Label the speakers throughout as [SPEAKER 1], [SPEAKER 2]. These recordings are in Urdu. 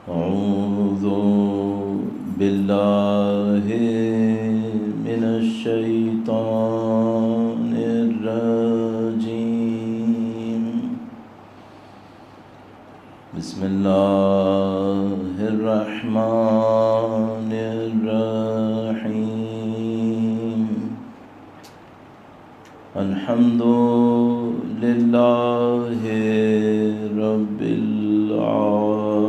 [SPEAKER 1] أعوذ بالله من الشيطان الرجيم. بسم الله الرحمن الرحيم. الحمد لله رب العالمين،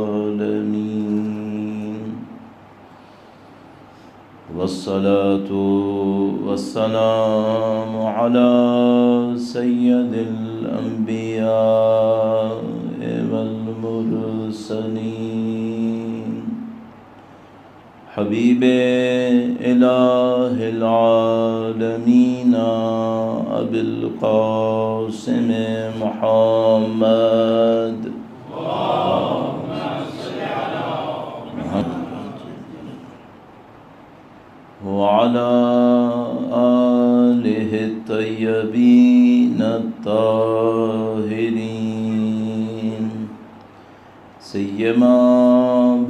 [SPEAKER 1] والصلاة والسلام على سيد الأنبياء والمرسلين، حبيب إله العالمين أبي القاسم محمد وعلى آله الطيبين الطاهرين، سيما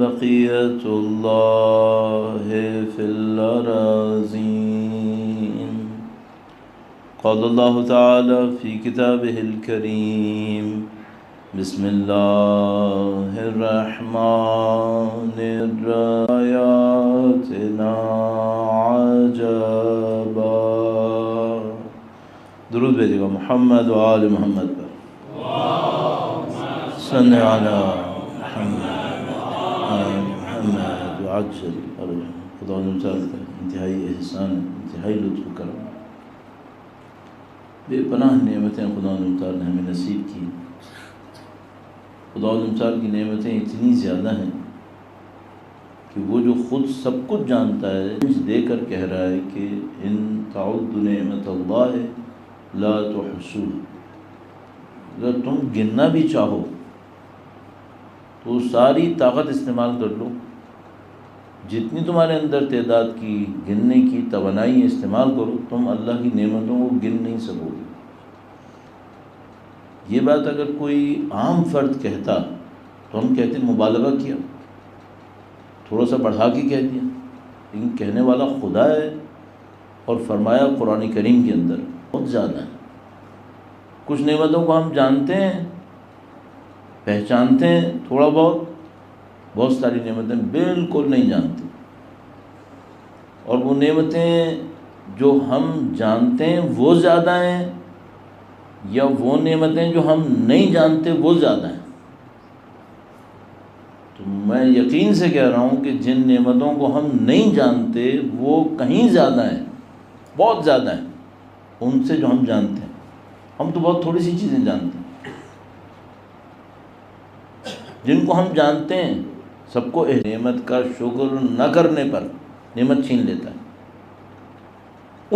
[SPEAKER 1] بقية الله في الأراضين. قال الله تعالى في كتابه الكريم: بسم الله الرحمن الرحيم. آياتنا عجبا. درود بھیجے گا محمد و آل محمد پر. صلی علی محمد آل محمد وعجل. خدا انتہائی احسان، انتہائی لطف کرم، بے پناہ نعمتیں خدا تعالیٰ نے ہمیں نصیب کی. خدا تعالیٰ کی نعمتیں اتنی زیادہ ہیں کہ وہ جو خود سب کچھ جانتا ہے دے کر کہہ رہا ہے کہ ان تعدوا نعمت اللہ لا تحصوها. اگر تم گننا بھی چاہو تو ساری طاقت استعمال کر لو، جتنی تمہارے اندر تعداد کی گننے کی توانائی استعمال کرو، تم اللہ کی نعمتوں کو گن نہیں سکو گے. یہ بات اگر کوئی عام فرد کہتا تو ہم کہتے مبالغہ کیا، تھوڑا سا بڑھا کے کہہ دیا، لیکن کہنے والا خدا ہے اور فرمایا قرآن کریم کے اندر بہت زیادہ ہے. کچھ نعمتوں کو ہم جانتے ہیں، پہچانتے ہیں تھوڑا بہت ساری نعمتیں بالکل نہیں جانتے. اور وہ نعمتیں جو ہم جانتے ہیں وہ زیادہ ہیں، یا وہ نعمتیں جو ہم نہیں جانتے وہ زیادہ ہیں. تو میں یقین سے کہہ رہا ہوں کہ جن نعمتوں کو ہم نہیں جانتے وہ کہیں زیادہ ہیں، بہت زیادہ ہیں ان سے جو ہم جانتے ہیں. ہم تو بہت تھوڑی سی چیزیں جانتے ہیں. جن کو ہم جانتے ہیں سب کو نعمت کا شکر نہ کرنے پر نعمت چھین لیتا ہے.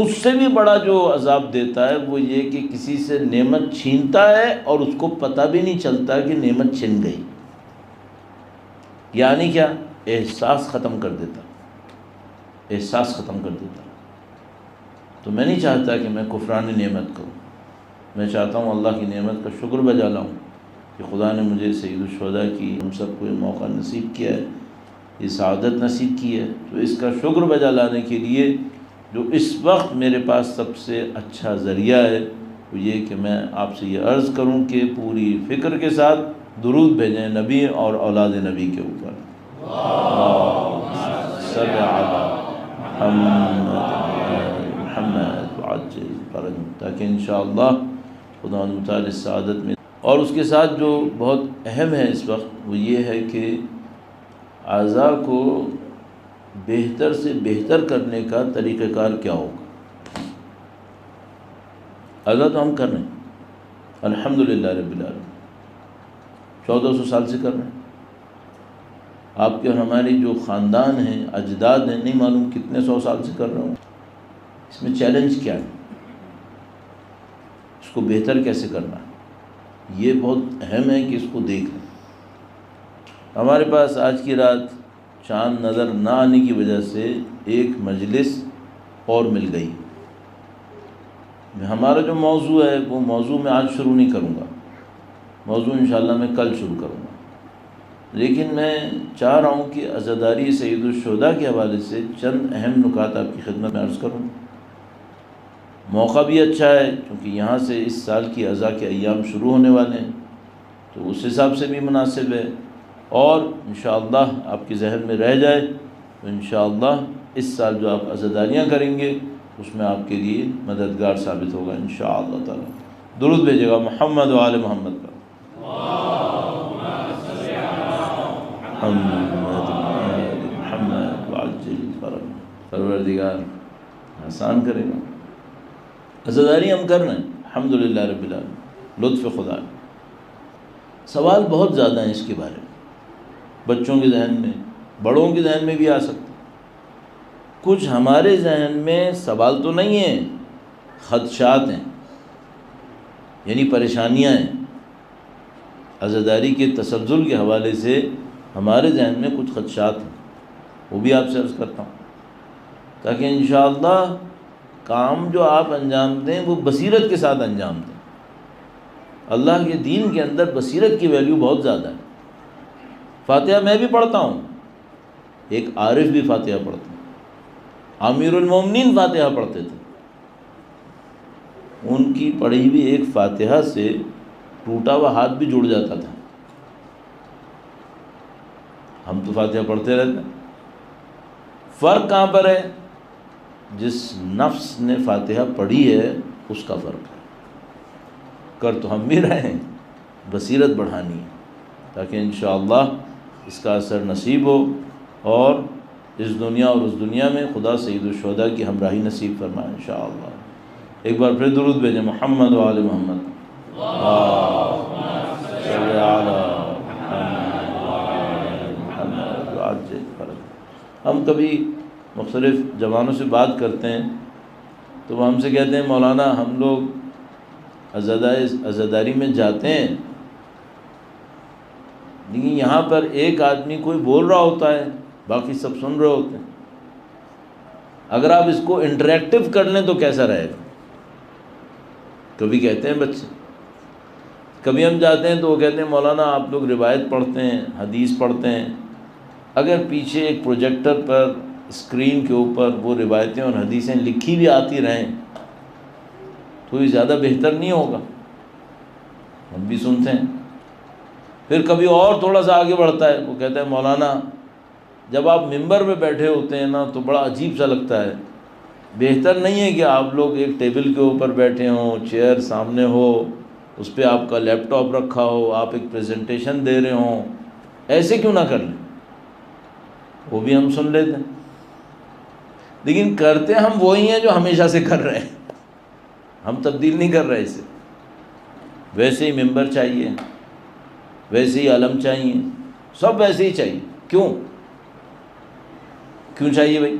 [SPEAKER 1] اس سے بھی بڑا جو عذاب دیتا ہے وہ یہ کہ کسی سے نعمت چھینتا ہے اور اس کو پتہ بھی نہیں چلتا کہ نعمت چھن گئی. یعنی کیا؟ احساس ختم کر دیتا، احساس ختم کر دیتا. تو میں نہیں چاہتا کہ میں کفران نعمت کروں. میں چاہتا ہوں اللہ کی نعمت کا شکر بجا لاؤں کہ خدا نے مجھے سید الشہداء کی، ہم سب کو یہ موقع نصیب کیا ہے، یہ سعادت نصیب کی ہے. تو اس کا شکر بجا لانے کے لیے جو اس وقت میرے پاس سب سے اچھا ذریعہ ہے وہ یہ کہ میں آپ سے یہ عرض کروں کہ پوری فکر کے ساتھ درود بھیجیں نبی اور اولاد نبی کے اوپر. صلی علی محمد وعجل فرجهم، تاکہ انشاءاللہ خدا تعالی سعادت میں. اور اس کے ساتھ جو بہت اہم ہے اس وقت وہ یہ ہے کہ اعضاء کو بہتر سے بہتر کرنے کا طریقہ کار کیا ہوگا. اعضاء تو ہم کر رہے ہیں الحمدللہ رب العالمین، 1400 سال سے کر رہے ہیں. آپ کے اور ہماری جو خاندان ہیں، اجداد ہیں، نہیں معلوم کتنے 100 سال سے کر رہے ہوں. اس میں چیلنج کیا ہے؟ اس کو بہتر کیسے کرنا ہے؟ یہ بہت اہم ہے کہ اس کو دیکھ لیں. ہمارے پاس آج کی رات چاند نظر نہ آنے کی وجہ سے ایک مجلس اور مل گئی. ہمارا جو موضوع ہے وہ موضوع میں آج شروع نہیں کروں گا، موضوع انشاءاللہ میں کل شروع کروں گا. لیکن میں چاہ رہا ہوں کہ عزاداری سید الشہداء کے حوالے سے چند اہم نکات آپ کی خدمت میں عرض کروں۔ موقع بھی اچھا ہے کیونکہ یہاں سے اس سال کی عزا کے ایام شروع ہونے والے ہیں، تو اس حساب سے بھی مناسب ہے، اور انشاءاللہ آپ کے ذہن میں رہ جائے تو انشاءاللہ اس سال جو آپ عزاداریاں کریں گے اس میں آپ کے لیے مددگار ثابت ہوگا انشاءاللہ تعالی۔ درود بھیجے گا محمد و آل محمد پر۔ محمد وعجل فرج، پروردگار آسان کرے گا۔ عزاداری ہم کر رہے ہیں الحمدللہ رب العالمین، لطف خدا۔ سوال بہت زیادہ ہیں اس کے بارے میں، بچوں کے ذہن میں، بڑوں کے ذہن میں بھی آ سکتے ہیں۔ کچھ ہمارے ذہن میں سوال تو نہیں ہیں، خدشات ہیں، یعنی پریشانیاں ہیں۔ عزاداری کے تسلسل کے حوالے سے ہمارے ذہن میں کچھ خدشات ہیں، وہ بھی آپ سے عرض کرتا ہوں، تاکہ انشاءاللہ کام جو آپ انجام دیں وہ بصیرت کے ساتھ انجام دیں۔ اللہ کے دین کے اندر بصیرت کی ویلیو بہت زیادہ ہے۔ فاتحہ میں بھی پڑھتا ہوں، ایک عارف بھی فاتحہ پڑھتا ہوں، امیر المومنین فاتحہ پڑھتے تھے، ان کی پڑھی ہوئی ایک فاتحہ سے ٹوٹا ہوا ہاتھ بھی جڑ جاتا تھا۔ ہم تو فاتحہ پڑھتے رہتے ہیں۔ فرق کہاں پر ہے؟ جس نفس نے فاتحہ پڑھی ہے اس کا فرق ہے۔ کر تو ہم بھی رہے ہیں، بصیرت بڑھانی ہے تاکہ انشاءاللہ اس کا اثر نصیب ہو، اور اس دنیا اور اس دنیا میں خدا سید الشہداء کی ہمراہی نصیب فرمائے انشاءاللہ۔ ایک بار پھر درود بھیجیں محمد و آل محمد۔ صلی علی محمد وعجل فرج۔ ہم کبھی مختلف جوانوں سے بات کرتے ہیں تو وہ ہم سے کہتے ہیں مولانا ہم لوگ عزاداری میں جاتے ہیں، لیکن یہاں پر ایک آدمی کوئی بول رہا ہوتا ہے، باقی سب سن رہے ہوتے ہیں، اگر آپ اس کو انٹریکٹیو کر لیں تو کیسا رہے گا؟ کبھی کہتے ہیں بچے، کبھی ہم جاتے ہیں تو وہ کہتے ہیں مولانا آپ لوگ روایت پڑھتے ہیں، حدیث پڑھتے ہیں، اگر پیچھے ایک پروجیکٹر پر اسکرین کے اوپر وہ روایتیں اور حدیثیں لکھی بھی آتی رہیں تو یہ زیادہ بہتر نہیں ہوگا؟ ہم بھی سنتے ہیں۔ پھر کبھی اور تھوڑا سا آگے بڑھتا ہے، وہ کہتا ہے مولانا جب آپ ممبر پہ بیٹھے ہوتے ہیں نا تو بڑا عجیب سا لگتا ہے، بہتر نہیں ہے کہ آپ لوگ ایک ٹیبل کے اوپر بیٹھے ہوں، چیئر سامنے ہو، اس پہ آپ کا لیپ ٹاپ رکھا ہو، آپ ایک پریزنٹیشن دے رہے ہوں، ایسے کیوں نہ کر لیں؟ وہ بھی ہم سن لیتے ہیں، لیکن کرتے ہم وہی ہیں جو ہمیشہ سے کر رہے ہیں، ہم تبدیل نہیں کر رہے اسے۔ ویسے ہی ممبر چاہیے، ویسے ہی علم چاہیے، سب ویسے ہی چاہیے۔ کیوں چاہیے بھائی؟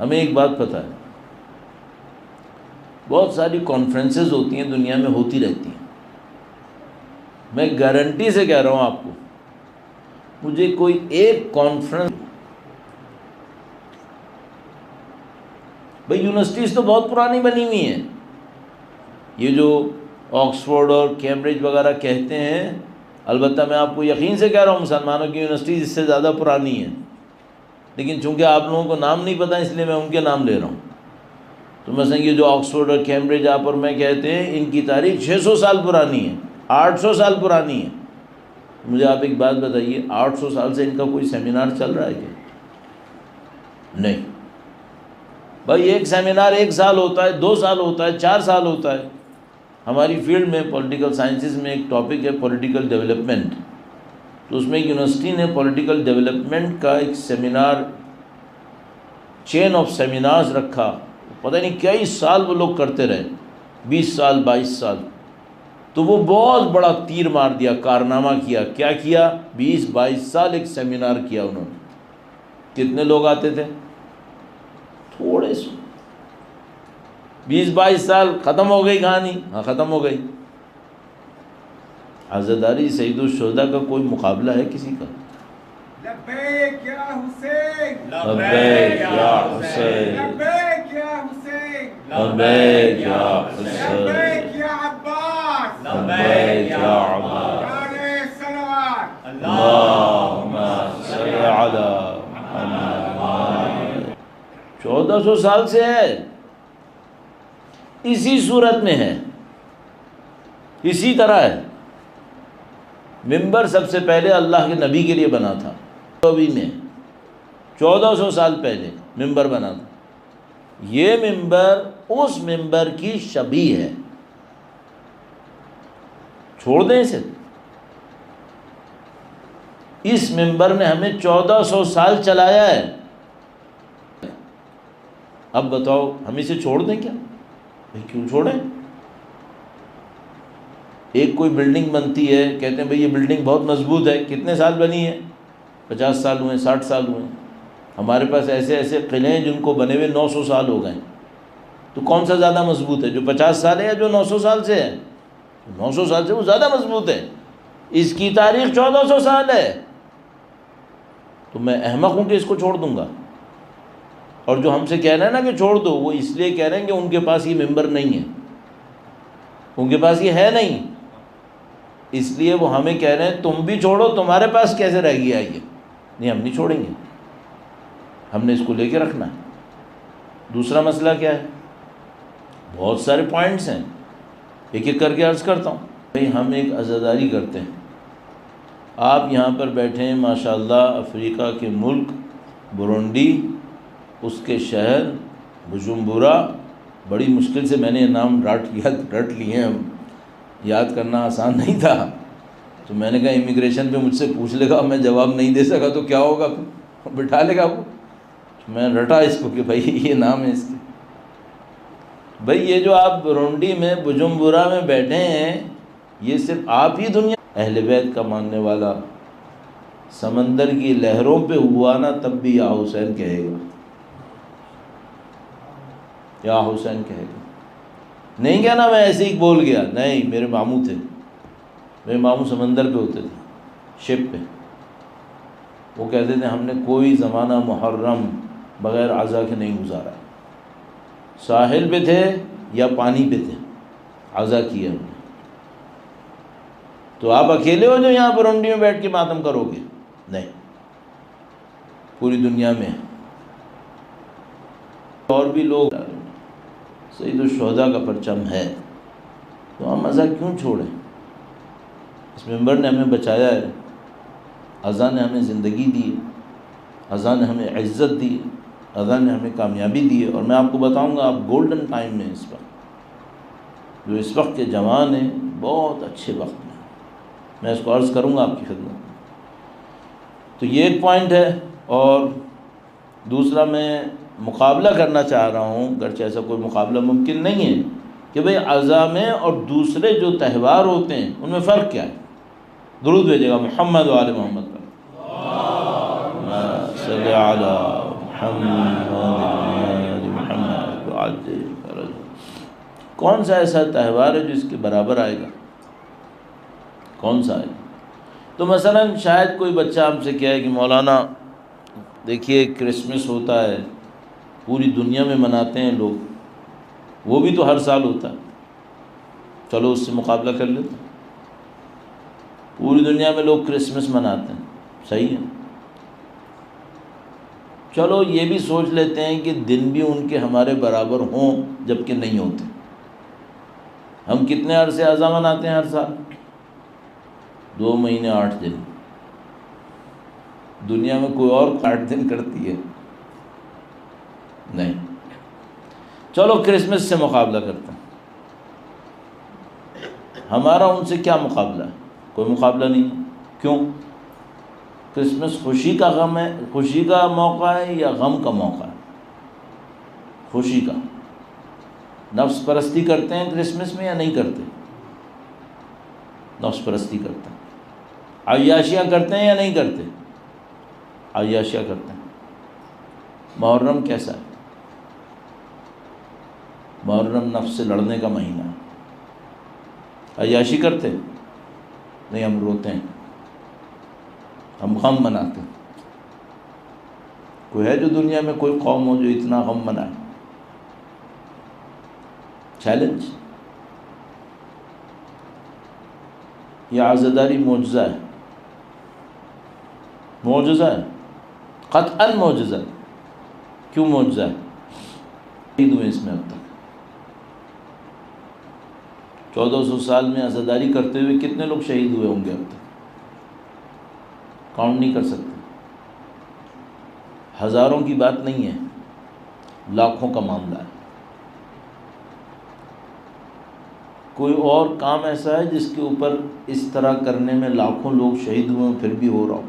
[SPEAKER 1] ہمیں ایک بات پتہ ہے، بہت ساری کانفرنسز ہوتی ہیں دنیا میں، ہوتی رہتی ہیں، میں گارنٹی سے کہہ رہا ہوں آپ کو، مجھے کوئی ایک کانفرنس، بھئی یونیورسٹیز تو بہت پرانی بنی ہوئی ہیں، یہ جو آکسفورڈ اور کیمبرج وغیرہ کہتے ہیں، البتہ میں آپ کو یقین سے کہہ رہا ہوں مسلمانوں کی یونیورسٹیز اس سے زیادہ پرانی ہیں، لیکن چونکہ آپ لوگوں کو نام نہیں پتہ اس لیے میں ان کے نام لے رہا ہوں۔ تو مثلا یہ جو آکسفورڈ اور کیمبرج آپ اور میں کہتے ہیں، ان کی تاریخ 600 سال پرانی ہے، 800 سال پرانی ہے۔ مجھے آپ ایک بات بتائیے، 800 سال سے ان کا کوئی سیمینار چل رہا ہے کیا؟ نہیں بھائی، ایک سیمینار 1 سال ہوتا ہے، 2 سال ہوتا ہے، 4 سال ہوتا ہے۔ ہماری فیلڈ میں پولیٹیکل سائنسز میں ایک ٹاپک ہے پولیٹیکل ڈیولپمنٹ، تو اس میں یونیورسٹی نے پولیٹیکل ڈیولپمنٹ کا ایک سیمینار، چین آف سیمینارز رکھا، پتہ نہیں کئی سال وہ لوگ کرتے رہے، 20 سال 22 سال، تو وہ بہت بڑا تیر مار دیا، کارنامہ کیا۔ کیا کیا؟ 20-22 سال ایک سیمینار کیا انہوں نے۔ کتنے لوگ آتے تھے؟ تھوڑے سے، 20-22 سال، ختم ہو گئی کہانی؟ ہاں ختم ہو گئی۔ عزاداری سید الشہداء کا کوئی مقابلہ ہے کسی کا؟
[SPEAKER 2] لبیک یا حسین،
[SPEAKER 1] لبیک یا حسین،
[SPEAKER 2] لبیک یا حسین،
[SPEAKER 1] لبیک یا حسین،
[SPEAKER 2] لبیک یا عباس،
[SPEAKER 1] لبیک یا عباس،
[SPEAKER 2] نعرہ صلوات،
[SPEAKER 1] اللہم صل علی محمد۔ 1400 سال سے ہے، اسی صورت میں ہے، اسی طرح ہے۔ ممبر سب سے پہلے اللہ کے نبی کے لیے بنا تھا، نبی میں 1400 سال پہلے ممبر بنا تھا۔ یہ ممبر اس ممبر کی شبیہ ہے، چھوڑ دیں اسے۔ اس ممبر نے ہمیں 1400 سال چلایا ہے، اب بتاؤ ہم اسے چھوڑ دیں کیا؟ بھائی کیوں چھوڑیں؟ ایک کوئی بلڈنگ بنتی ہے، کہتے ہیں بھئی یہ بلڈنگ بہت مضبوط ہے، کتنے سال بنی ہے؟ 50 سال ہوئے، 60 سال ہوئے۔ ہمارے پاس ایسے ایسے قلعے ہیں جن کو بنے ہوئے 900 سال ہو گئے، تو کون سا زیادہ مضبوط ہے، جو 50 سال ہے یا جو 900 سال سے ہے؟ 900 سال سے وہ زیادہ مضبوط ہے، اس کی تاریخ 1400 سال ہے، تو میں احمق ہوں کہ اس کو چھوڑ دوں گا؟ اور جو ہم سے کہہ رہے ہیں نا کہ چھوڑ دو، وہ اس لیے کہہ رہے ہیں کہ ان کے پاس یہ ممبر نہیں ہے، ان کے پاس یہ ہے نہیں، اس لیے وہ ہمیں کہہ رہے ہیں تم بھی چھوڑو، تمہارے پاس کیسے رہ گیا یہ؟ نہیں، ہم نہیں چھوڑیں گے، ہم نے اس کو لے کے رکھنا ہے۔ دوسرا مسئلہ کیا ہے؟ بہت سارے پوائنٹس ہیں، ایک ایک کر کے عرض کرتا ہوں۔ بھئی ہم ایک عزاداری کرتے ہیں، آپ یہاں پر بیٹھے ہیں ماشاءاللہ، افریقہ کے ملک برونڈی، اس کے شہر بجمبورا، بڑی مشکل سے میں نے یہ نام رٹ لیے ہیں، یاد کرنا آسان نہیں تھا، تو میں نے کہا امیگریشن پہ مجھ سے پوچھ لے گا، میں جواب نہیں دے سکا تو کیا ہوگا، بٹھا لے گا وہ، میں رٹا اس کو کہ بھائی یہ نام ہے اس کے۔ بھائی یہ جو آپ برونڈی میں بجمبورا میں بیٹھے ہیں، یہ صرف آپ ہی دنیا اہل بیت کا ماننے والا سمندر کی لہروں پہ ہوا نا تب بھی یا حسین کہے گا، یا حسین کہے گا، نہیں کہنا میں ایسے ہی بول گیا، نہیں، میرے ماموں تھے، میرے ماموں سمندر پہ ہوتے تھے، شپ پہ، وہ کہتے تھے ہم نے کوئی زمانہ محرم بغیر عزا کے نہیں گزارا، ساحل پہ تھے یا پانی پہ تھے، عزا کیا ہم نے۔ تو آپ اکیلے ہو جو یہاں پر برونڈی میں بیٹھ کے ماتم کرو گے؟ نہیں، پوری دنیا میں اور بھی لوگ، سید الشہداء کا پرچم ہے، تو ہم عزا کیوں چھوڑیں؟ اس ممبر نے ہمیں بچایا ہے، عزا نے ہمیں زندگی دی، عزا نے ہمیں عزت دی، عزا نے ہمیں کامیابی دی ہے، اور میں آپ کو بتاؤں گا آپ گولڈن ٹائم میں اس وقت، جو اس وقت کے جوان ہیں، بہت اچھے وقت میں، میں اس کو عرض کروں گا آپ کی خدمت میں۔ تو یہ ایک پوائنٹ ہے، اور دوسرا میں مقابلہ کرنا چاہ رہا ہوں، گرچہ ایسا کوئی مقابلہ ممکن نہیں ہے، کہ بھئی عزا میں اور دوسرے جو تہوار ہوتے ہیں ان میں فرق کیا ہے؟ درود بھیجے گا محمد و آل محمد پر، صلی علی محمد محمد۔ کون سا ایسا تہوار ہے جو اس کے برابر آئے گا؟ کون سا ہے؟ تو مثلا شاید کوئی بچہ ہم سے کہے کہ مولانا دیکھیے کرسمس ہوتا ہے، پوری دنیا میں مناتے ہیں لوگ، وہ بھی تو ہر سال ہوتا ہے، چلو اس سے مقابلہ کر لیتے ہیں، پوری دنیا میں لوگ کرسمس مناتے ہیں، صحیح ہے، چلو یہ بھی سوچ لیتے ہیں کہ دن بھی ان کے ہمارے برابر ہوں جبکہ نہیں ہوتے۔ ہم کتنے عرصے عزا مناتے ہیں ہر سال؟ 2 مہینے 8 دن، دنیا میں کوئی اور 8 دن کرتی ہے؟ نہیں۔ چلو کرسمس سے مقابلہ کرتے ہیں، ہمارا ان سے کیا مقابلہ ہے؟ کوئی مقابلہ نہیں۔ کیوں؟ کرسمس خوشی کا غم ہے، خوشی کا موقع ہے یا غم کا موقع ہے؟ خوشی کا۔ نفس پرستی کرتے ہیں کرسمس میں یا نہیں کرتے؟ نفس پرستی کرتے ہیں۔ عیاشیاں کرتے ہیں یا نہیں کرتے؟ عیاشیاں کرتے ہیں۔ محرم کیسا ہے؟ محرم نفس سے لڑنے کا مہینہ ہے۔ عیاشی کرتے؟ نہیں، ہم روتے ہیں، ہم غم مناتے ہیں۔ کوئی ہے جو دنیا میں کوئی قوم ہو جو اتنا غم منائے؟ چیلنج۔ یہ عزاداری معجزہ ہے، معجزہ ہے، قطعاً معجزہ ہے۔ کیوں معجزہ ہے؟ شہید ہوئے اس میں اب تک 1400 سال میں عزاداری کرتے ہوئے کتنے لوگ شہید ہوئے ہوں گے اب تک، کاؤنٹ نہیں کر سکتے۔ ہزاروں کی بات نہیں ہے، لاکھوں کا معاملہ ہے۔ کوئی اور کام ایسا ہے جس کے اوپر اس طرح کرنے میں لاکھوں لوگ شہید ہوئے ہیں پھر بھی ہو رہا ہو؟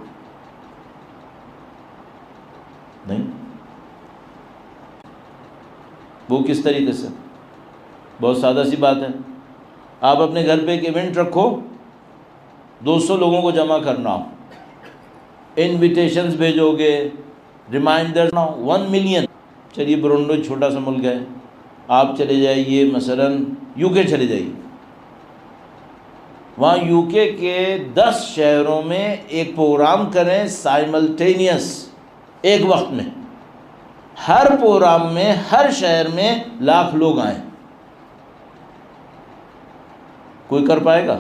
[SPEAKER 1] نہیں۔ وہ کس طریقے سے؟ بہت سادہ سی بات ہے، آپ اپنے گھر پہ ایک ایونٹ رکھو، 200 لوگوں کو جمع کرنا ہو، انویٹیشنز بھیجو گے، ریمائنڈر 1 ملین۔ چلیے برونڈو چھوٹا سا ملک ہے، آپ چلے جائیے مثلاً یو کے چلے جائیے، وہاں یو کے 10 شہروں میں ایک پروگرام کریں سائملٹینیس، ایک وقت میں، ہر پروگرام میں ہر شہر میں لاکھ لوگ آئیں، کوئی کر پائے گا؟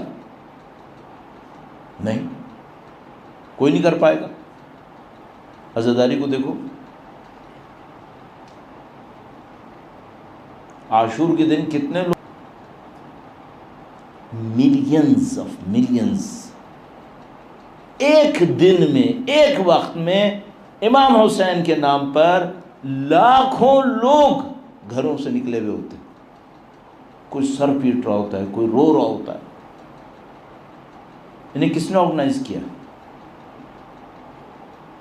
[SPEAKER 1] نہیں، کوئی نہیں کر پائے گا۔ عزاداری کو دیکھو، عاشور کے دن کتنے لوگ، ملینز، ایک دن میں ایک وقت میں امام حسین کے نام پر لاکھوں لوگ گھروں سے نکلے ہوئے ہوتے ہیں، کوئی سر پیٹ رہا ہوتا ہے، کوئی رو رہا ہوتا ہے۔ انہیں کس نے آرگنائز کیا؟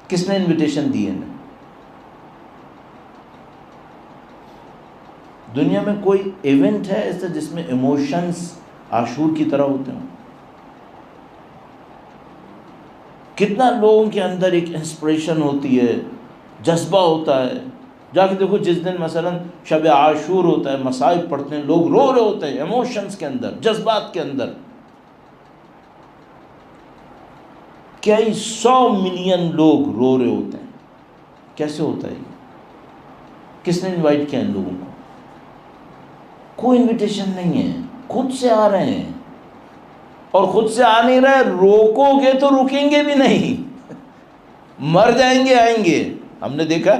[SPEAKER 1] کس نے انویٹیشن دی انہیں؟ دنیا میں کوئی ایونٹ ہے ایسا جس میں ایموشنز عاشور کی طرح ہوتے ہیں؟ کتنا لوگوں کے اندر ایک انسپریشن ہوتی ہے، جذبہ ہوتا ہے۔ جا کے دیکھو جس دن مثلا شب عاشور ہوتا ہے، مصائب پڑھتے ہیں، لوگ رو رہے ہوتے ہیں، ایموشنز کے اندر، جذبات کے اندر۔ کئی 100 ملین لوگ رو رہے ہوتے ہیں۔ کیسے ہوتا ہے یہ؟ کس نے انوائٹ کیا ان لوگوں کو؟ کوئی انویٹیشن نہیں ہے، خود سے آ رہے ہیں، اور خود سے آ نہیں رہے، روکو گے تو رکیں گے بھی نہیں، مر جائیں گے آئیں گے۔ ہم نے دیکھا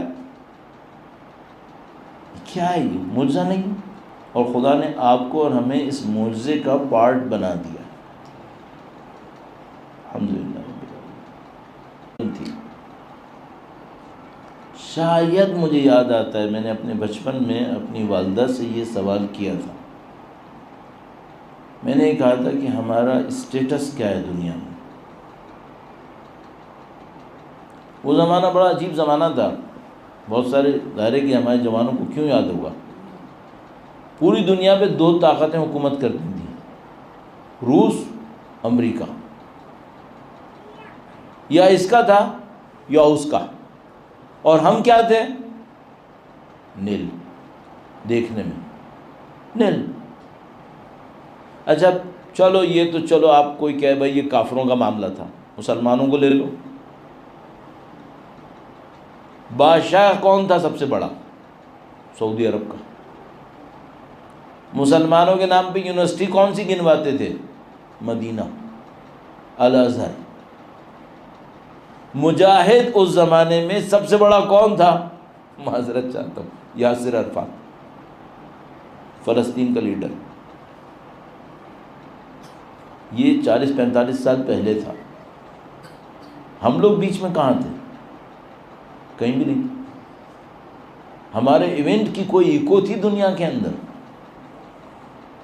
[SPEAKER 1] کیا ہے، یہ معجزہ نہیں؟ اور خدا نے آپ کو اور ہمیں اس معجزے کا پارٹ بنا دیا، الحمدللہ۔ شاید مجھے یاد آتا ہے میں نے اپنے بچپن میں اپنی والدہ سے یہ سوال کیا تھا، میں نے کہا تھا کہ ہمارا اسٹیٹس کیا ہے دنیا میں؟ وہ زمانہ بڑا عجیب زمانہ تھا، بہت سارے ظاہر ہے کہ ہمارے جوانوں کو کیوں یاد ہوگا۔ پوری دنیا پہ 2 طاقتیں حکومت کرتی تھیں، روس، امریکہ، یا اس کا تھا یا اس کا، اور ہم کیا تھے؟ نیل، دیکھنے میں نیل۔ اچھا چلو یہ تو چلو آپ کوئی کہے بھائی یہ کافروں کا معاملہ تھا، مسلمانوں کو لے لو۔ بادشاہ کون تھا سب سے بڑا؟ سعودی عرب کا۔ مسلمانوں کے نام پہ یونیورسٹی کون سی گنواتے تھے؟ مدینہ، الازہر۔ مجاہد اس زمانے میں سب سے بڑا کون تھا؟ معذرت چاہتا ہوں، یاسر عرفات، فلسطین کا لیڈر۔ یہ 40-45 سال پہلے تھا۔ ہم لوگ بیچ میں کہاں تھے؟ کہیں بھی نہیں۔ ہمارے ایونٹ کی کوئی ایکو تھی دنیا کے اندر؟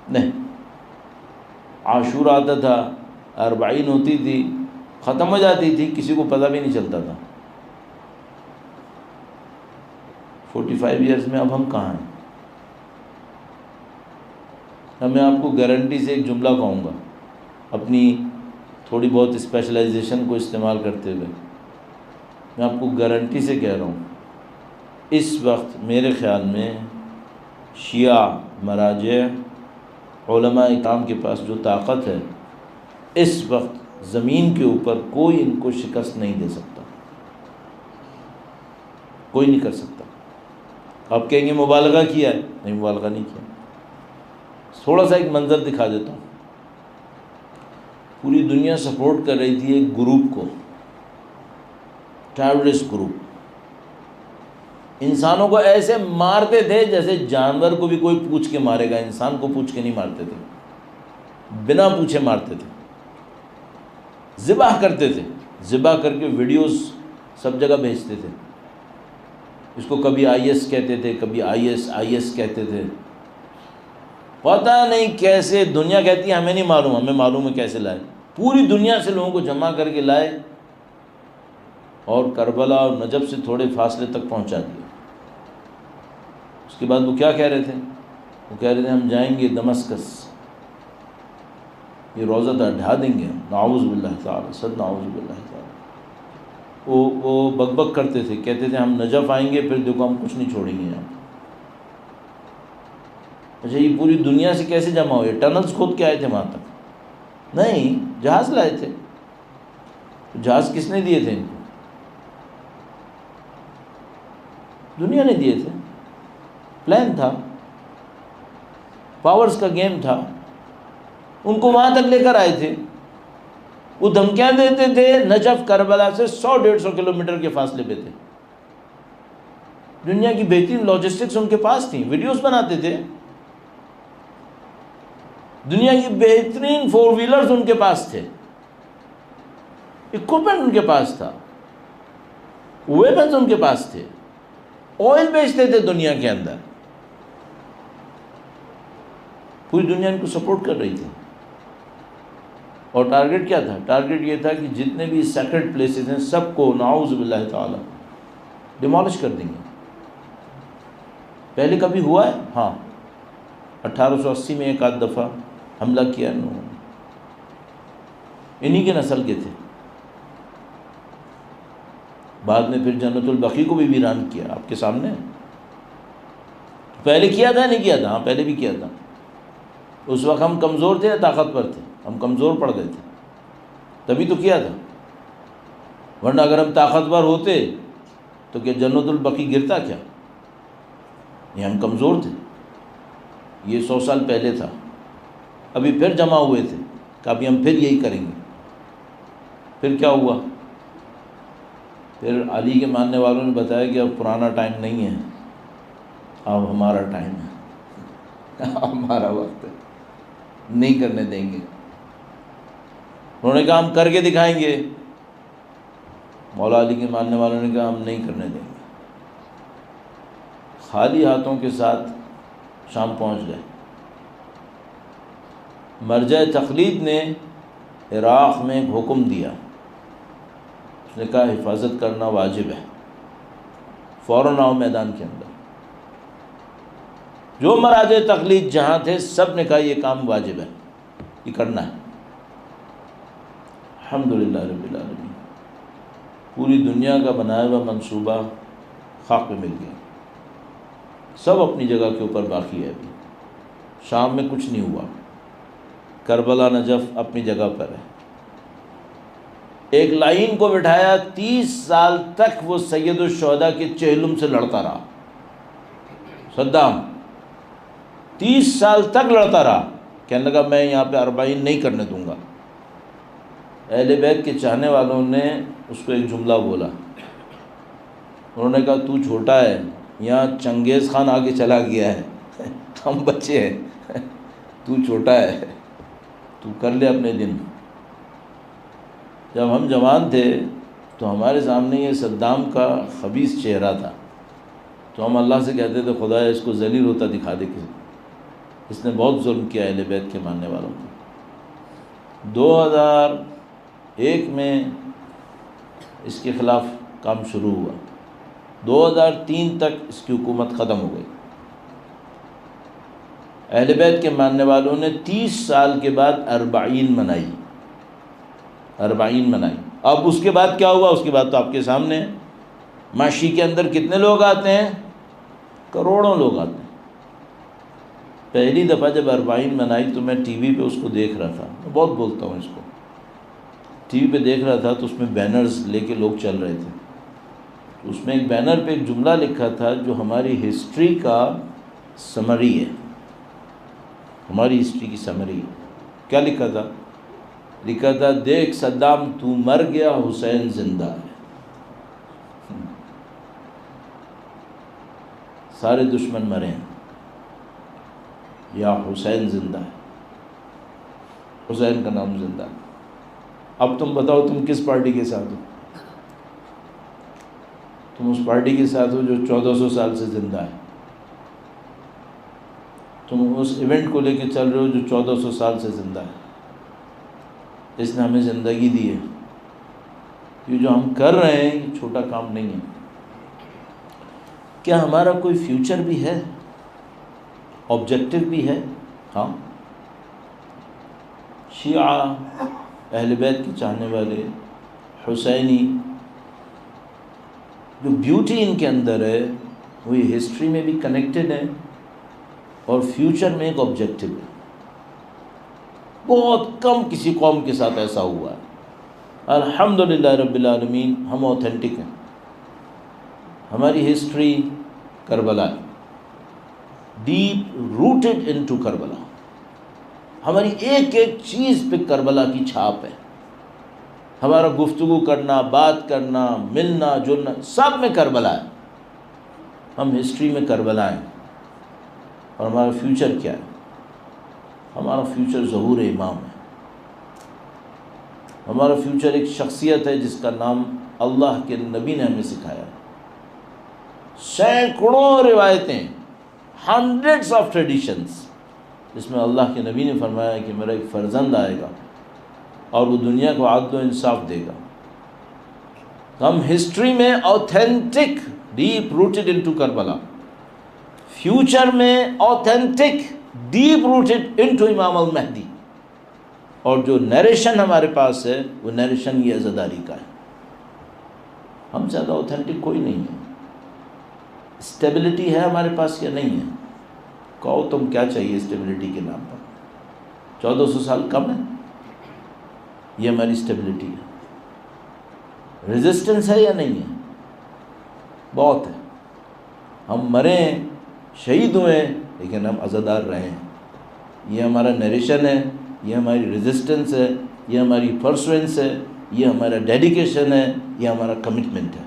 [SPEAKER 1] نہیں۔ عاشور آتا تھا، 40 ہوتی تھی، ختم ہو جاتی تھی، کسی کو پتہ بھی نہیں چلتا تھا۔ 45 ایئرز میں اب ہم کہاں ہیں؟ اب میں آپ کو گارنٹی سے ایک جملہ کہوں گا، اپنی تھوڑی بہت اسپیشلائزیشن کو استعمال کرتے ہوئے میں آپ کو گارنٹی سے کہہ رہا ہوں، اس وقت میرے خیال میں شیعہ مراجع علماء اکرام کے پاس جو طاقت ہے، اس وقت زمین کے اوپر کوئی ان کو شکست نہیں دے سکتا، کوئی نہیں کر سکتا۔ آپ کہیں گے مبالغہ کیا ہے، نہیں مبالغہ نہیں کیا۔ تھوڑا سا ایک منظر دکھا دیتا ہوں۔ پوری دنیا سپورٹ کر رہی تھی ایک گروپ کو، ٹیررسٹ گروپ انسانوں کو ایسے مارتے تھے جیسے جانور کو بھی کوئی پوچھ کے مارے گا، انسان کو پوچھ کے نہیں مارتے تھے، بنا پوچھے مارتے تھے، ذبح کرتے تھے، ذبح کر کے ویڈیوز سب جگہ بھیجتے تھے۔ اس کو کبھی آئی ایس کہتے تھے، کبھی آئی ایس کہتے تھے، پتہ نہیں کیسے، دنیا کہتی ہے ہمیں نہیں معلوم، ہمیں معلوم ہے کیسے لائے، پوری دنیا سے لوگوں کو جمع کر کے لائے اور کربلا اور نجف سے تھوڑے فاصلے تک پہنچا دیا۔ اس کے بعد وہ کیا کہہ رہے تھے؟ وہ کہہ رہے تھے ہم جائیں گے دمسکس، یہ روزہ ڈھا دیں گے، نعوذ باللہ تعالی، صد نعوذ باللہ تعالی۔ وہ بک بک کرتے تھے، کہتے تھے ہم نجف آئیں گے پھر دیکھو ہم کچھ نہیں چھوڑیں گے یہاں۔ اچھا یہ پوری دنیا سے کیسے جمع ہوئے؟ ٹنلز کھود کے آئے تھے وہاں تک؟ نہیں، جہاز لائے تھے۔ جہاز کس نے دیے تھے ان کو؟ دنیا نے دیے تھے، پلان تھا، پاورز کا گیم تھا، ان کو وہاں تک لے کر آئے تھے۔ وہ دھمکیاں دیتے تھے، نجف کربلا سے 100-150 کلومیٹر کے فاصلے پہ تھے۔ دنیا کی بہترین لاجسٹکس ان کے پاس تھیں، ویڈیوز بناتے تھے، دنیا کی بہترین 4 ویلرز ان کے پاس تھے، اکوپمنٹ ان کے پاس تھا، ویپنز ان کے پاس تھے، آئل بیچتے تھے دنیا کے اندر، پوری دنیا ان کو سپورٹ کر رہی تھی۔ اور ٹارگٹ کیا تھا؟ ٹارگٹ یہ تھا کہ جتنے بھی سیکرڈ پلیسز ہیں سب کو نعوذ باللہ تعالی ڈیمالش کر دیں گے۔ پہلے کبھی ہوا ہے؟ ہاں، 1880 میں ایک آدھ دفعہ حملہ کیا انہوں نے، انہی کے نسل کے تھے۔ بعد میں پھر جنت البقیع کو بھی ویران کیا، آپ کے سامنے۔ پہلے کیا تھا نہیں کیا تھا؟ ہاں پہلے بھی کیا تھا۔ اس وقت ہم کمزور تھے یا طاقتور تھے؟ ہم کمزور پڑ گئے تھے، تبھی تو کیا تھا، ورنہ اگر ہم طاقتور ہوتے تو کیا جنت البقیع گرتا کیا؟ یہ ہم کمزور تھے۔ یہ 100 سال پہلے تھا، ابھی پھر جمع ہوئے تھے کہ ابھی ہم پھر یہی کریں گے۔ پھر کیا ہوا؟ پھر علی کے ماننے والوں نے بتایا کہ اب پرانا ٹائم نہیں ہے، اب ہمارا ٹائم ہے، ہمارا وقت ہے، نہیں کرنے دیں گے۔ انہوں نے کہا ہم کر کے دکھائیں گے، مولا علی کے ماننے والوں نے کہا ہم نہیں کرنے دیں گے۔ خالی ہاتھوں کے ساتھ شام پہنچ گئے۔ مرجع تقلید نے عراق میں ایک حکم دیا، اس نے کہا حفاظت کرنا واجب ہے، فوراً آؤ میدان کے اندر۔ جو مراجع تقلید جہاں تھے سب نے کہا یہ کام واجب ہے، یہ کرنا ہے۔ الحمدللہ رب العالمین، پوری دنیا کا بنایا ہوا منصوبہ خاک پہ مل گیا، سب اپنی جگہ کے اوپر باقی ہے۔ ابھی شام میں کچھ نہیں ہوا، کربلا نجف اپنی جگہ پر ہے۔ ایک لائن کو بٹھایا، 30 سال تک وہ سید الشہداء کے چہلم سے لڑتا رہا، صدام 30 سال تک لڑتا رہا، کہنے لگا میں یہاں پہ 40 نہیں کرنے دوں گا۔ اہل بیت کے چاہنے والوں نے اس کو ایک جملہ بولا، انہوں نے کہا تو چھوٹا ہے، یہاں چنگیز خان آگے چلا گیا ہے، ہم بچے ہیں، تو چھوٹا ہے، تو کر لے اپنے دن۔ جب ہم جوان تھے تو ہمارے سامنے یہ صدام کا خبیث چہرہ تھا، تو ہم اللہ سے کہتے تھے خدایا اس کو ذلیل ہوتا دکھا دے، اس نے بہت ظلم کیا اہل بیت کے ماننے والوں کو۔ 2001 میں اس کے خلاف کام شروع ہوا، 2003 تک اس کی حکومت ختم ہو گئی۔ اہل بیت کے ماننے والوں نے 30 سال کے بعد 40 منائی، 40 منائی۔ اب اس کے بعد کیا ہوا؟ اس کے بعد تو آپ کے سامنے ہے۔ معاشی کے اندر کتنے لوگ آتے ہیں؟ کروڑوں لوگ آتے ہیں۔ پہلی دفعہ جب 40 منائی تو میں ٹی وی پہ اس کو دیکھ رہا تھا، میں بہت بولتا ہوں اس کو، ٹی وی پہ دیکھ رہا تھا تو اس میں بینرز لے کے لوگ چل رہے تھے، تو اس میں ایک بینر پہ ایک جملہ لکھا تھا جو ہماری ہسٹری کا سمری ہے، ہماری ہسٹری کی سمری ہے۔ کیا لکھا تھا؟ لکھا تھا دیکھ صدام تو مر گیا، حسین زندہ ہے۔ سارے دشمن مرے ہیں، یا حسین زندہ ہے، حسین کا نام زندہ ہے۔ اب تم بتاؤ تم کس پارٹی کے ساتھ ہو؟ تم اس پارٹی کے ساتھ ہو جو 1400 سال سے زندہ ہے، تم اس ایونٹ کو لے کے چل رہے ہو جو 1400 سال سے زندہ ہے۔ اس نے ہمیں زندگی دی ہے۔ یہ جو ہم کر رہے ہیں یہ چھوٹا کام نہیں ہے۔ کیا ہمارا کوئی فیوچر بھی ہے، آبجیکٹو بھی ہے؟ ہاں، شیعہ اہل بیت کے چاہنے والے حسینی، جو بیوٹی ان کے اندر ہے وہ یہ ہسٹری میں بھی کنیکٹڈ ہے اور فیوچر میں ایک آبجیکٹو ہے۔ بہت کم کسی قوم کے ساتھ ایسا ہوا ہے۔ الحمدللہ رب العالمین، ہم اوتھینٹک ہیں۔ ہماری ہسٹری کربلا ہے، ڈیپ روٹڈ انٹو کربلا۔ ہماری ایک ایک چیز پہ کربلا کی چھاپ ہے۔ ہمارا گفتگو کرنا، بات کرنا، ملنا جلنا، سب میں کربلا ہے۔ ہم ہسٹری میں کربلا ہیں۔ اور ہمارا فیوچر کیا ہے؟ ہمارا فیوچر ظہور امام ہے۔ ہمارا فیوچر ایک شخصیت ہے جس کا نام اللہ کے نبی نے ہمیں سکھایا۔ سینکڑوں روایتیں، ہنڈریڈس آف ٹریڈیشنز، جس میں اللہ کے نبی نے فرمایا کہ میرا ایک فرزند آئے گا اور وہ دنیا کو عدل و انصاف دے گا۔ ہم ہسٹری میں authentic, deep rooted into Karbala, future میں اوتھینٹک، ڈیپ روٹڈ انٹو امام المہدی۔ اور جو نیریشن ہمارے پاس ہے وہ نیریشن یہ عزاداری کا ہے۔ ہم زیادہ اوتھینٹک کوئی نہیں ہے۔ اسٹیبلٹی ہے ہمارے پاس یا نہیں ہے؟ کہو تم کیا چاہیے اسٹیبلٹی کے نام پر؟ 1400 سال کم ہے؟ یہ ہماری اسٹیبلٹی ہے۔ ریزسٹنس ہے یا نہیں ہے؟ بہت ہے۔ ہم مرے ہیں، شہید ہوئے ہیں، لیکن ہم عزادار رہے ہیں۔ یہ ہمارا نیریشن ہے، یہ ہماری ریزسٹنس ہے، یہ ہماری پرسوینس ہے، یہ ہمارا ڈیڈیکیشن ہے، یہ ہمارا کمٹمنٹ ہے۔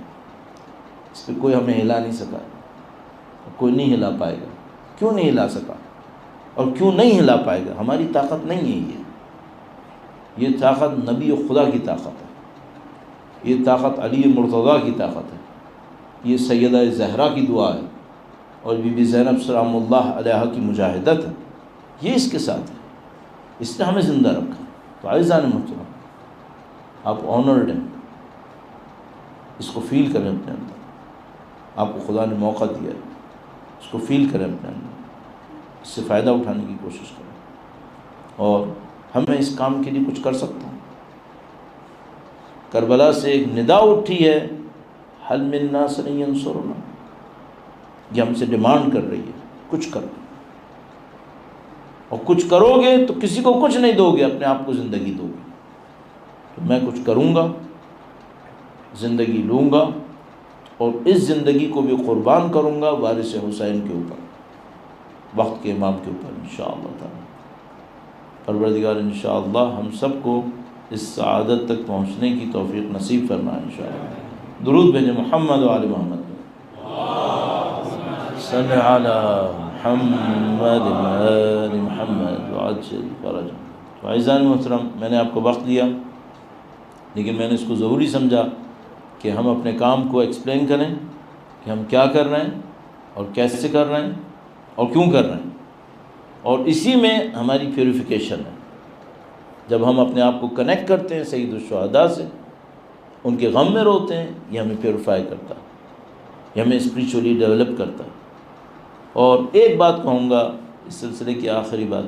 [SPEAKER 1] اس پہ کوئی ہمیں ہلا نہیں سکا، کوئی نہیں ہلا پائے گا۔ کیوں نہیں ہلا سکا اور کیوں نہیں ہلا پائے گا؟ ہماری طاقت نہیں ہے۔ یہ طاقت نبی خدا کی طاقت ہے، یہ طاقت علی مرتضیٰ کی طاقت ہے، یہ سیدہ زہرا کی دعا ہے اور بی بی زینب سلام اللہ علیہا کی مجاہدت ہے۔ یہ اس کے ساتھ ہے، اس نے ہمیں زندہ رکھا۔ تو عزیزان محترم، آپ آنرڈ ہیں، اس کو فیل کریں اپنے اندر۔ آپ کو خدا نے موقع دیا ہے، اس کو فیل کریں اپنے اندر، اس سے فائدہ اٹھانے کی کوشش کریں۔ اور ہمیں اس کام کے لیے کچھ کر سکتا ہوں۔ کربلا سے ایک ندا اٹھی ہے، حل من ناصر ینصرنا، یہ ہم سے ڈیمانڈ کر رہی ہے کچھ کرو، اور کچھ کرو گے تو کسی کو کچھ نہیں دو گے، اپنے آپ کو زندگی دو گے۔ تو میں کچھ کروں گا، زندگی لوں گا، اور اس زندگی کو بھی قربان کروں گا وارث حسین کے اوپر، وقت کے امام کے اوپر انشاءاللہ تعالی۔ پروردگار انشاءاللہ ہم سب کو اس سعادت تک پہنچنے کی توفیق نصیب فرمائے انشاءاللہ۔ درود بھیجیں محمد و آل محمد، صلی علی محمد آل محمد وعجل فرجہ۔ تو عزیزان محترم، میں نے آپ کو وقت دیا، لیکن میں نے اس کو ضروری سمجھا کہ ہم اپنے کام کو ایکسپلین کریں کہ ہم کیا کر رہے ہیں اور کیسے کر رہے ہیں اور کیوں کر رہے ہیں، اور اسی میں ہماری پیوریفیکیشن ہے۔ جب ہم اپنے آپ کو کنیکٹ کرتے ہیں سید الشہداء سے، ان کے غم میں روتے ہیں، یہ ہمیں پیوریفائی کرتا ہے، یہ ہمیں اسپریچولی ڈیولپ کرتا ہے۔ اور ایک بات کہوں گا اس سلسلے کی آخری بات،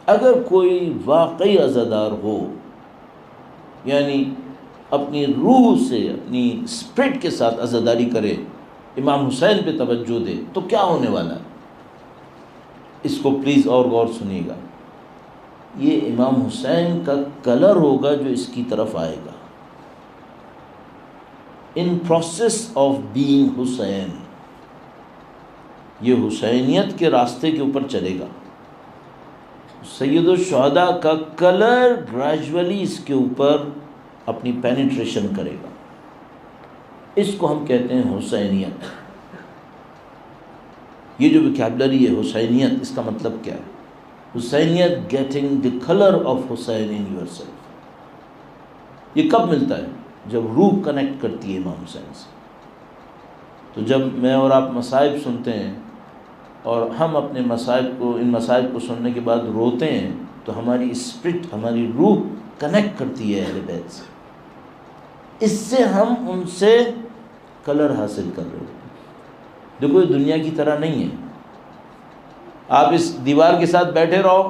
[SPEAKER 1] اگر کوئی واقعی عزادار ہو، یعنی اپنی روح سے، اپنی اسپرٹ کے ساتھ عزاداری کرے، امام حسین پہ توجہ دے، تو کیا ہونے والا ہے؟ اس کو پلیز اور غور سنیے گا۔ یہ امام حسین کا کلر ہوگا جو اس کی طرف آئے گا، ان پروسیس آف بینگ حسین، یہ حسینیت کے راستے کے اوپر چلے گا۔ سید الشہداء کا کلر گریجولی اس کے اوپر اپنی پینیٹریشن کرے گا۔ اس کو ہم کہتے ہیں حسینیت۔ یہ جو ویکیبلری ہے حسینیت، اس کا مطلب کیا ہے؟ حسینیت getting the colour of Hussain in yourself. یہ کب ملتا ہے؟ جب روح کنیکٹ کرتی ہے امام حسین سے. تو جب میں اور آپ مصائب سنتے ہیں اور ہم اپنے مصائب کو، ان مصائب کو سننے کے بعد روتے ہیں، تو ہماری اسپرٹ، ہماری روح کنیکٹ کرتی ہے اہل بیت سے. اس سے ہم ان سے کلر حاصل کر رہے ہیں. دیکھو یہ دنیا کی طرح نہیں ہے. آپ اس دیوار کے ساتھ بیٹھے رہو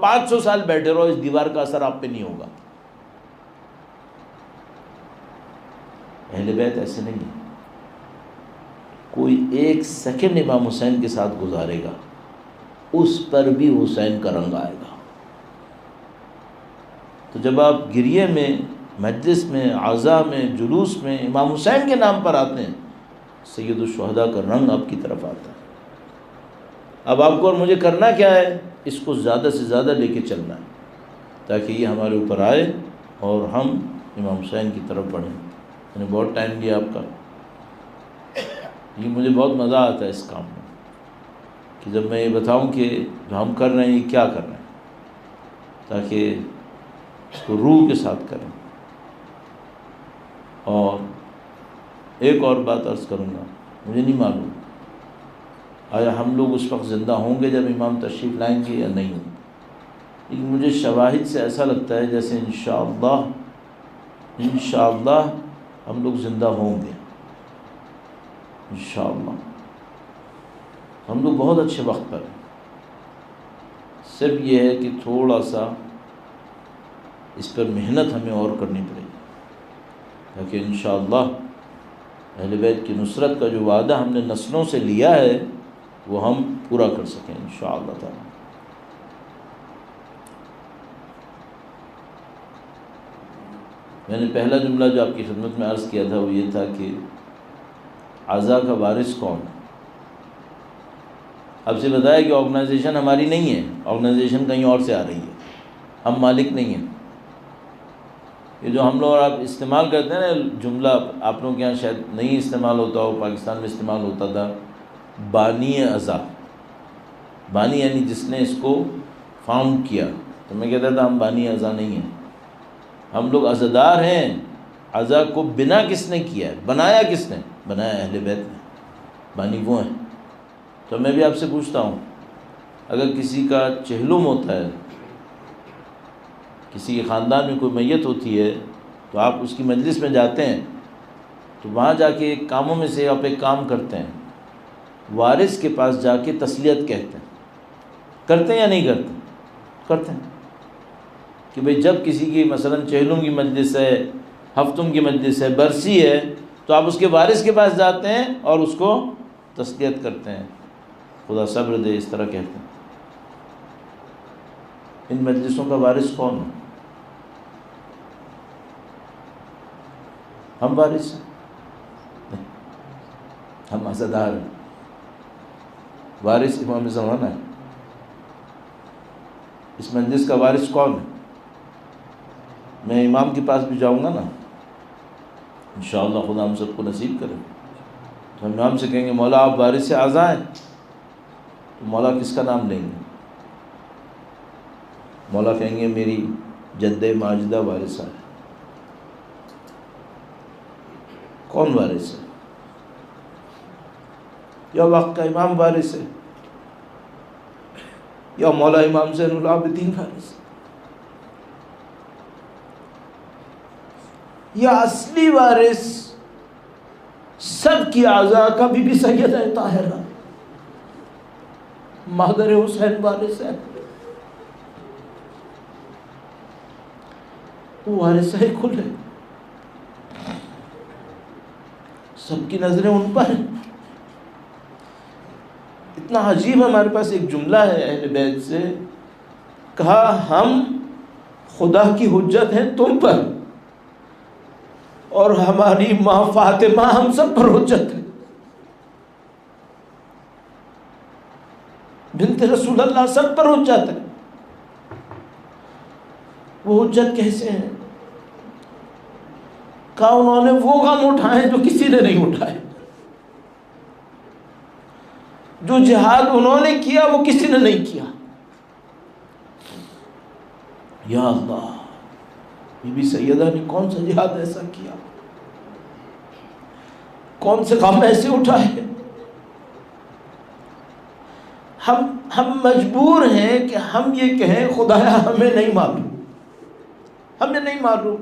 [SPEAKER 1] 500 سال بیٹھے رہو، اس دیوار کا اثر آپ پہ نہیں ہوگا. اہل بیت ایسے نہیں ہے. کوئی 1 سیکنڈ امام حسین کے ساتھ گزارے گا، اس پر بھی حسین کا رنگ آئے گا. تو جب آپ گریے میں، مجلس میں، عزا میں، جلوس میں امام حسین کے نام پر آتے ہیں، سید الشہداء کا رنگ آپ کی طرف آتا ہے. اب آپ کو اور مجھے کرنا کیا ہے؟ اس کو زیادہ سے زیادہ لے کے چلنا ہے تاکہ یہ ہمارے اوپر آئے اور ہم امام حسین کی طرف بڑھیں. میں نے بہت ٹائم لیا آپ کا، یہ مجھے بہت مزہ آتا ہے اس کام میں کہ جب میں یہ بتاؤں کہ جو ہم کر رہے ہیں یہ کیا کر رہے ہیں، تاکہ اس کو روح کے ساتھ کریں. اور ایک اور بات عرض کروں گا، مجھے نہیں معلوم آیا ہم لوگ اس وقت زندہ ہوں گے جب امام تشریف لائیں گے یا نہیں، لیکن مجھے شواہد سے ایسا لگتا ہے جیسے انشاءاللہ ہم لوگ زندہ ہوں گے. انشاءاللہ ہم لوگ بہت اچھے وقت پر ہیں. صرف یہ ہے کہ تھوڑا سا اس پر محنت ہمیں اور کرنی پڑے گی تاکہ انشاءاللہ اہل بیت کی نصرت کا جو وعدہ ہم نے نسلوں سے لیا ہے وہ ہم پورا کر سکیں انشاءاللہ تعالی. میں نے پہلا جملہ جو آپ کی خدمت میں عرض کیا تھا وہ یہ تھا کہ عزا کا وارث کون ہے. آپ سے بتایا کہ آرگنائزیشن ہماری نہیں ہے، آرگنائزیشن کہیں اور سے آ رہی ہے، ہم مالک نہیں ہیں. یہ جو ہم لوگ اور آپ استعمال کرتے ہیں نا جملہ، آپ لوگوں کے یہاں شاید نہیں استعمال ہوتا ہو، پاکستان میں استعمال ہوتا تھا، بانی عزا. بانی یعنی جس نے اس کو فاؤنڈ کیا. تو میں کہتا تھا ہم بانی عزا نہیں ہیں، ہم لوگ عزادار ہیں. عزا کو بنا کس نے کیا ہے؟ بنایا کس نے؟ بنایا اہل بیت نے. بانی وہ ہیں. تو میں بھی آپ سے پوچھتا ہوں، اگر کسی کا چہلم ہوتا ہے، کسی کے خاندان میں کوئی میت ہوتی ہے، تو آپ اس کی مجلس میں جاتے ہیں تو وہاں جا کے کاموں میں سے آپ ایک کام کرتے ہیں، وارث کے پاس جا کے تسلیت کہتے ہیں. کرتے ہیں یا نہیں کرتے؟ کرتے ہیں. کہ بھئی جب کسی کی مثلا چہلم کی مجلس ہے، ہفتم کی مجلس ہے، برسی ہے، تو آپ اس کے وارث کے پاس جاتے ہیں اور اس کو تسلیت کرتے ہیں، خدا صبر دے، اس طرح کہتے ہیں. ان مجلسوں کا وارث کون ہے؟ ہم وارث ہیں؟ ہم عزادار ہیں. وارث امام زمانہ ہے. اس مجلس کا وارث کون ہے؟ میں امام کے پاس بھی جاؤں گا نا، انشاءاللہ خدا ہم سب کو نصیب کرے، تو ہم امام سے کہیں گے مولا آپ وارث اعزا ہیں، تو مولا کس کا نام لیں گے؟ مولا کہیں گے میری جد ماجدہ وارثہ ہے. کون وارث ہے؟ یا وقت کا امام وارث ہے، یا مولا امام زین العابدین وارث ہے، یا اصلی وارث سب کی اعضاء کا بی بی سیدہ طاہرہ مادر حسین وارث ہے. وہ وارثہ کل ہے، سب کی نظریں ان پر ہیں. اتنا عجیب. ہمارے پاس ایک جملہ ہے اہل بیت سے، کہا ہم خدا کی حجت ہیں تم پر، اور ہماری ماں فاطمہ ہم سب پر حجت ہے. بنت رسول اللہ سب پر حجت ہے. وہ حجت کیسے ہیں؟ کہا انہوں نے وہ غم اٹھائے جو کسی نے نہیں اٹھائے. جو جہاد انہوں نے کیا وہ کسی نے نہیں کیا۔ یا اللہ، بی بی سیدہ نے کون سا جہاد ایسا کیا، کون سے غم ایسے اٹھائے؟ ہم مجبور ہیں کہ ہم یہ کہیں خدایا ہمیں نہیں معلوم، ہمیں نہیں معلوم،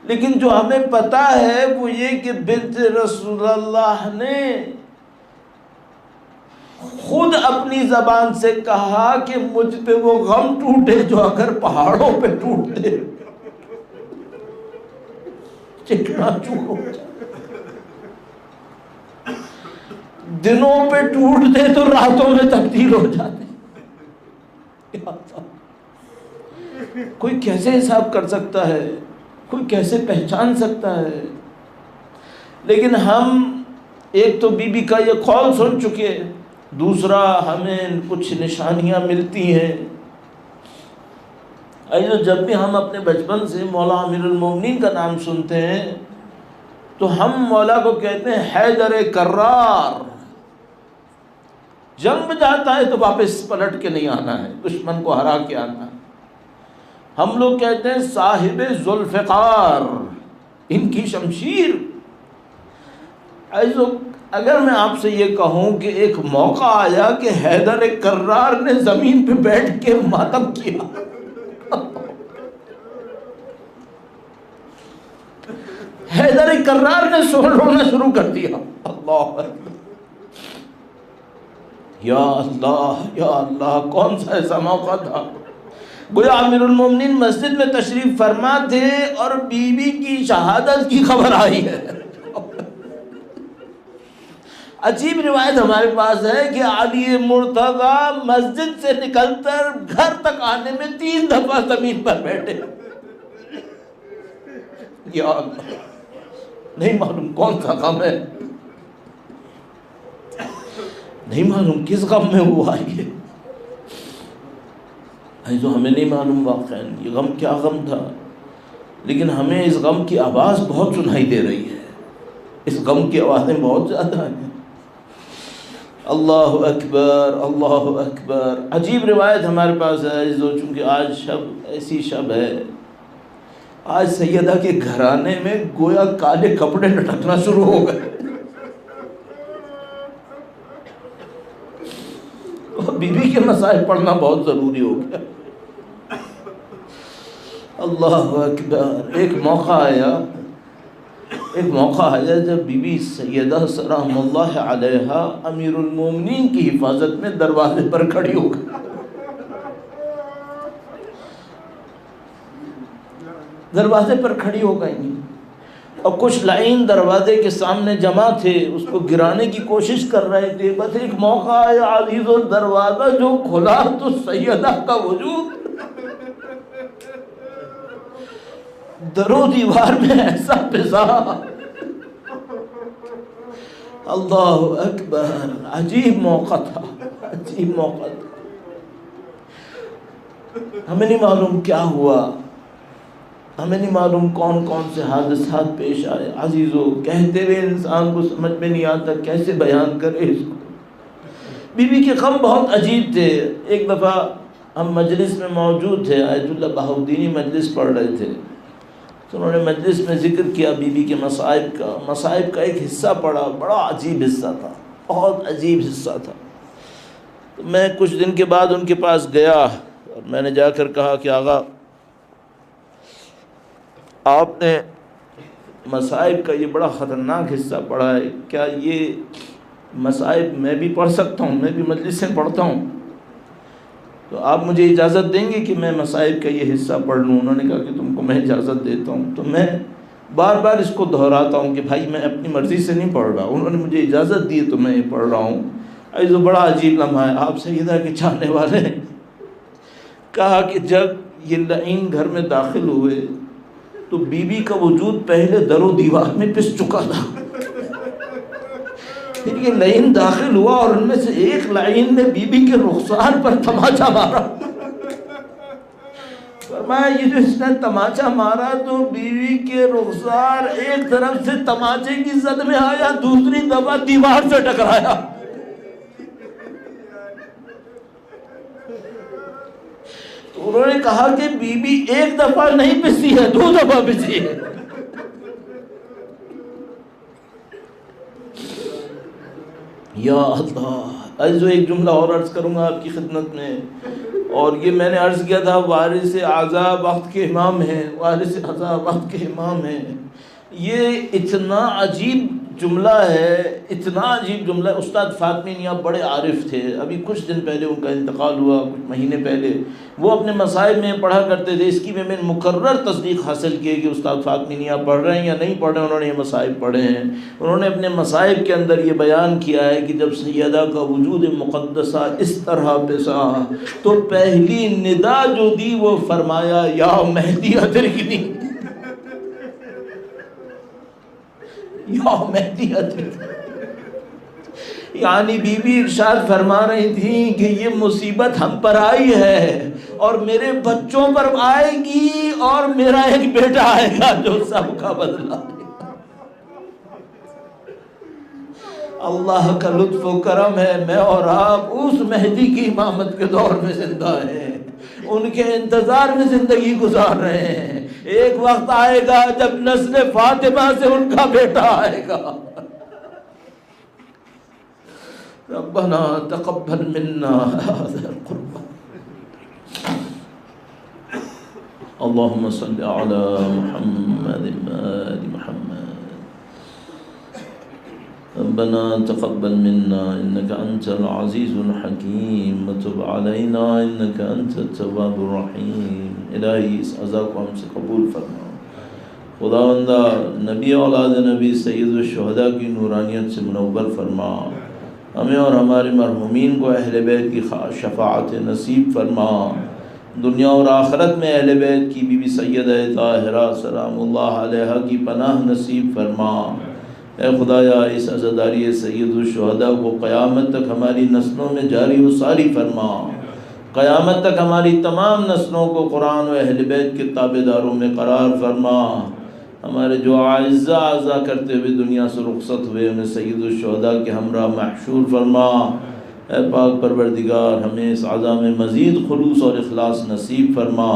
[SPEAKER 1] لیکن جو ہمیں پتا ہے وہ یہ کہ بنت رسول اللہ نے خود اپنی زبان سے کہا کہ مجھ پہ وہ غم ٹوٹے جو اگر پہاڑوں پہ ٹوٹتے، چکنا چور ہو جائے، دنوں پہ ٹوٹتے تو راتوں میں تبدیل ہو جاتے۔ کوئی کیسے حساب کر سکتا ہے، کوئی کیسے پہچان سکتا ہے؟ لیکن ہم ایک تو بی بی کا یہ قول سن چکے، دوسرا ہمیں کچھ نشانیاں ملتی ہیں۔ جب بھی ہم اپنے بچپن سے مولا امیر المومنین کا نام سنتے ہیں تو ہم مولا کو کہتے ہیں حیدر کرار، جنگ میں جاتا ہے تو واپس پلٹ کے نہیں آنا ہے، دشمن کو ہرا کے آنا ہے۔ ہم لوگ کہتے ہیں صاحب ذوالفقار، ان کی شمشیر۔ اگر میں آپ سے یہ کہوں کہ ایک موقع آیا کہ حیدر کرار نے زمین پہ بیٹھ کے ماتم کیا، حیدر کرار نے رونا شروع کر دیا، اللہ یا اللہ یا اللہ، کون سا ایسا موقع تھا؟ گویا امیر المومنین مسجد میں تشریف فرما تھے اور بی بی کی شہادت کی خبر آئی ہے۔ عجیب روایت ہمارے پاس ہے کہ علی مرتضی مسجد سے نکل کر گھر تک آنے میں 3 دفعہ زمین پر بیٹھے۔ یا اللہ، نہیں معلوم کون سا غم ہے، نہیں معلوم کس غم میں ہوا یہ، جو ہمیں نہیں معلوم واقعا یہ غم کیا غم تھا، لیکن ہمیں اس غم کی آواز بہت سنائی دے رہی ہے، اس غم کی آوازیں بہت زیادہ ہیں۔ اللہ اکبر، اللہ اکبر۔ عجیب روایت ہمارے پاس ہے، چونکہ آج شب ایسی شب ہے، آج سیدہ کے گھرانے میں گویا کالے کپڑے لٹکنا شروع ہو گئے، بی بی کے مسائل پڑھنا بہت ضروری ہو گیا۔ اللہ اکبر۔ ایک موقع آیا جب بی بی سیدہ سلام اللہ علیہا امیر المومنین کی حفاظت میں دروازے پر کھڑی ہو گئی، دروازے پر کھڑی ہو گئی، اور کچھ لائن دروازے کے سامنے جمع تھے، اس کو گرانے کی کوشش کر رہے تھے۔ بس ایک موقع آیا عزیز، و دروازہ جو کھلا تو سیدہ کا وجود در و دیوار میں ایسا پسا، اللہ اکبر۔ عجیب موقع تھا، عجیب موقع تھا۔ ہمیں نہیں معلوم کیا ہوا، ہمیں نہیں معلوم کون کون سے حادثات پیش آئے۔ عزیزو، کہتے ہوئے انسان کو سمجھ میں نہیں آتا کیسے بیان کرے اس کو۔ بی بی کے غم بہت عجیب تھے۔ ایک دفعہ ہم مجلس میں موجود تھے، آیت اللہ بہاؤالدینی مجلس پڑھ رہے تھے، تو انہوں نے مجلس میں ذکر کیا بی بی کے مصائب کا ایک حصہ پڑھا، بڑا عجیب حصہ تھا، بہت عجیب حصہ تھا۔ تو میں کچھ دن کے بعد ان کے پاس گیا اور میں نے جا کر کہا کہ آغا، آپ نے مصائب کا یہ بڑا خطرناک حصہ پڑھا ہے، کیا یہ مصائب میں بھی پڑھ سکتا ہوں؟ میں بھی مجلس سے پڑھتا ہوں، تو آپ مجھے اجازت دیں گے کہ میں مصائب کا یہ حصہ پڑھ لوں؟ انہوں نے کہا کہ تم کو میں اجازت دیتا ہوں۔ تو میں بار بار اس کو دہراتا ہوں کہ بھائی میں اپنی مرضی سے نہیں پڑھ رہا، انہوں نے مجھے اجازت دی تو میں یہ پڑھ رہا ہوں۔ ایسا بڑا عجیب لمحہ ہے، آپ سیدہ کے چاہنے والے کہا کہ جب یہ لعین گھر میں داخل ہوئے تو بی بی کا وجود پہلے در و دیوار میں پس چکا تھا، پھر یہ لعین داخل ہوا اور ان میں سے ایک لعین نے بی بی کے رخسار پر تماچا مارا۔ فرمایا یہ جو اس نے تماچا مارا تو بیوی کے رخسار ایک طرف سے تماچے کی زد میں آیا، دوسری دفعہ دیوار سے ٹکرایا۔ انہوں نے کہا کہ بی بی ایک دفعہ نہیں پسی ہے، 2 دفعہ پسی ہے۔ یا اللہ، عزیزو ایک جملہ اور عرض کروں گا آپ کی خدمت میں، اور یہ میں نے عرض کیا تھا، وارث اعظم وقت کے امام ہیں، وارث اعظم وقت کے امام ہیں۔ یہ اتنا عجیب جملہ ہے، اتنا عجیب جملہ ہے۔ استاد فاطمی نیاب بڑے عارف تھے، ابھی کچھ دن پہلے ان کا انتقال ہوا، کچھ مہینے پہلے۔ وہ اپنے مصائب میں پڑھا کرتے تھے، اس کی میں نے مقرر تصدیق حاصل کی کہ استاد فاطمی نیاب پڑھ رہے ہیں یا نہیں پڑھ رہے ہیں، انہوں نے یہ مصائب پڑھے ہیں۔ انہوں نے اپنے مصائب کے اندر یہ بیان کیا ہے کہ جب سیدہ کا وجود مقدسہ اس طرح پسا تو پہلی ندا جو دی وہ فرمایا یا مہدی ادرکنی، یا مہدی ادرکنی۔ یعنی بی بی ارشاد فرما رہی تھیں کہ یہ مصیبت ہم پر آئی ہے اور میرے بچوں پر آئے گی، اور میرا ایک بیٹا آئے گا جو سب کا بدلہ لے گا۔ اللہ کا لطف و کرم ہے، میں اور آپ اس مہدی کی امامت کے دور میں زندہ ہیں، ان کے انتظار میں زندگی گزار رہے ہیں۔ ایک وقت آئے گا جب نسل فاطمہ سے ان کا بیٹا آئے گا۔ ربنا تقبل منا هذا القربان، اللهم صل على محمد وآل محمد، ربنا تقبل منا إنك أنت العزيز الحكيم وتب علينا إنك أنت التواب الرحيم۔ الہی اس عزا کو ہم سے قبول فرما، خداوندہ نبی اولاد نبی سید الشہداء کی نورانیت سے منور فرما، ہمیں اور ہمارے مرحومین کو اہل بیت کی شفاعت نصیب فرما، دنیا اور آخرت میں اہل بیت کی بی بی سیدہ طاہرہ سلام اللہ علیہا کی پناہ نصیب فرما۔ اے خدایا اس عزاداری سید الشہداء کو قیامت تک ہماری نسلوں میں جاری و ساری فرما، قیامت تک ہماری تمام نسلوں کو قرآن و اہل بیت کے تابعداروں میں قرار فرما۔ ہمارے جو اعزا کرتے ہوئے دنیا سے رخصت ہوئے انہیں سید الشہداء کے ہمراہ محشور فرما۔ اے پاک پروردگار ہمیں اس عزا میں مزید خلوص اور اخلاص نصیب فرما،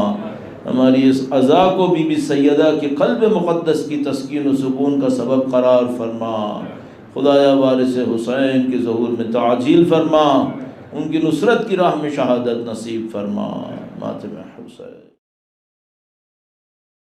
[SPEAKER 1] ہماری اس عزا کو بی بی سیدہ کے قلب مقدس کی تسکین و سکون کا سبب قرار فرما۔ خدایا وارث حسین کے ظہور میں تعجیل فرما، ان کی نصرت کی راہ میں شہادت نصیب فرما۔ ماتم حسین۔